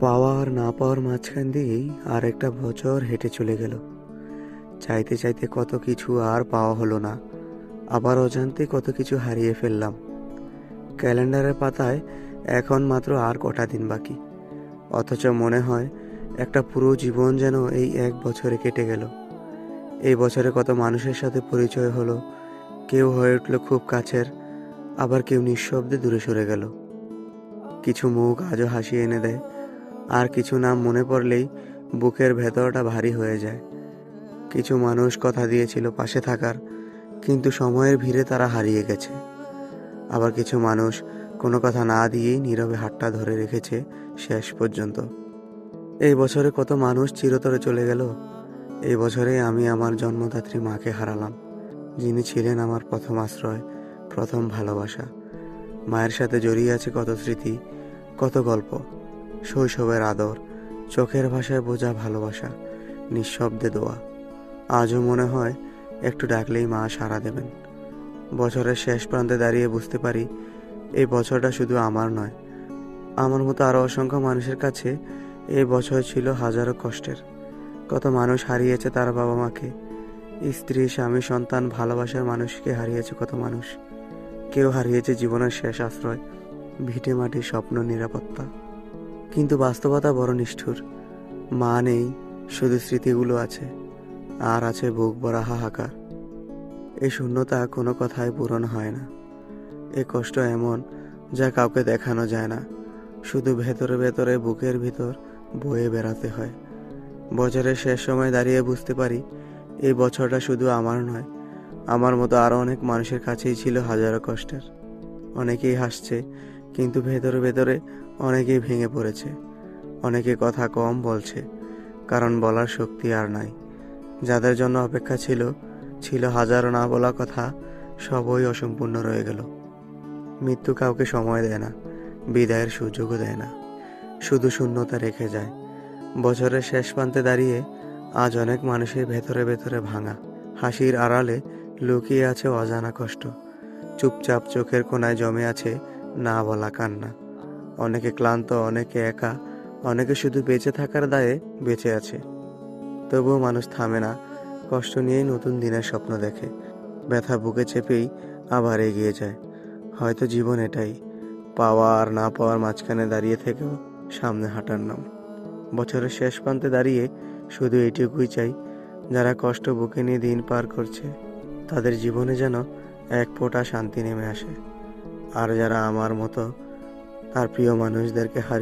পাওয়া আর না পাওয়ার মাঝখান দিয়েই আর একটা বছর হেঁটে চলে গেল। চাইতে চাইতে কত কিছু আর পাওয়া হলো না, আবার অজান্তে কত কিছু হারিয়ে ফেললাম। ক্যালেন্ডারের পাতায় এখন মাত্র আর কটা দিন বাকি, অথচ মনে হয় একটা পুরো জীবন যেন এই এক বছরে কেটে গেল। এই বছরে কত মানুষের সাথে পরিচয় হলো, কেউ হয়ে উঠল খুব কাছের, আবার কেউ নিঃশব্দে দূরে সরে গেল। কিছু মুখ আজও হাসি এনে দেয়, আর কিছু নাম মনে পড়লেই বুকের ভেতরটা ভারী হয়ে যায়। কিছু মানুষ কথা দিয়েছিল পাশে থাকার, কিন্তু সময়ের ভিড়ে তারা হারিয়ে গেছে। আবার কিছু মানুষ কোনো কথা না দিয়েই নীরবে হাতটা ধরে রেখেছে শেষ পর্যন্ত। এই বছরে কত মানুষ চিরতরে চলে গেল। এই বছরে আমি আমার জন্মদাত্রী মাকে হারালাম, যিনি ছিলেন আমার প্রথম আশ্রয়, প্রথম ভালোবাসা। মায়ের সাথে জড়িয়ে আছে কত স্মৃতি, কত গল্প, শৈশবের আদর, চোখের ভাষায় বোঝা ভালোবাসা, নিঃশব্দে দোয়া। আজও মনে হয় একটু ডাকলেই মা সাড়া দেবেন। বছরের শেষ প্রান্তে দাঁড়িয়ে বুঝতে পারি এই বছরটা শুধু আমার নয়, আমার মতো আরও অসংখ্য মানুষের কাছে এই বছর ছিল হাজারো কষ্টের। কত মানুষ হারিয়েছে তার বাবা মাকে, স্ত্রী, স্বামী, সন্তান, ভালোবাসার মানুষকে হারিয়েছে কত মানুষ। কেউ হারিয়েছে জীবনের শেষ আশ্রয়, ভিটে মাটির স্বপ্ন, নিরাপত্তা। কিন্তু বাস্তবতা বড় নিষ্ঠুর। মা নেই, শুধু স্মৃতিগুলো আছে, আর আছে বুক ভরা হাহাকার। এই শূন্যতা কোনো কথায় পূরণ হয় না। এই কষ্ট এমন, যা কাউকে দেখানো যায় না, শুধু ভেতরে ভেতরে বুকের ভিতর বয়ে বেড়াতে হয়। বছরের শেষ সময় দাঁড়িয়ে বুঝতে পারি এই বছরটা শুধু আমার নয়, আমার মতো আরও অনেক মানুষের কাছেই ছিল হাজারো কষ্টের। অনেকেই হাসছে, কিন্তু ভেতরে ভেতরে অনেকেই ভেঙে পড়েছে। অনেকে কথা কম বলছে, কারণ বলার শক্তি আর নাই। যাদের জন্য অপেক্ষা ছিল, ছিল হাজারো না বলা কথা, সবই অসম্পূর্ণ রয়ে গেল। মৃত্যু কাউকে সময় দেয় না, বিদায়ের সুযোগও দেয় না, শুধু শূন্যতা রেখে যায়। বছরের শেষ প্রান্তে দাঁড়িয়ে আজ অনেক মানুষের ভেতরে ভেতরে ভাঙা, হাসির আড়ালে লুকিয়ে আছে অজানা কষ্ট। চুপচাপ চোখের কোণায় জমে আছে না বলা কান্না। অনেকে ক্লান্ত, অনেকে একা, অনেকে শুধু বেঁচে থাকার দায়ে বেঁচে আছে। তবুও মানুষ থামে না, কষ্ট নিয়েই নতুন দিনের স্বপ্ন দেখে। ব্যথা বুকে চেপেই আবার এগিয়ে যায়। হয়তো জীবন এটাই, পাওয়া আর না পাওয়ার মাঝখানে দাঁড়িয়ে থেকেও সামনে হাঁটার নাম। বছরের শেষ প্রান্তে দাঁড়িয়ে শুধু এইটুকুই চাই, যারা কষ্ট বুকে নিয়ে দিন পার করছে তাদের জীবনে যেন এক ফোঁটা শান্তি নেমে আসে। আর যারা আমার মতো তার প্রিয় মানুষদেরকে হারিয়ে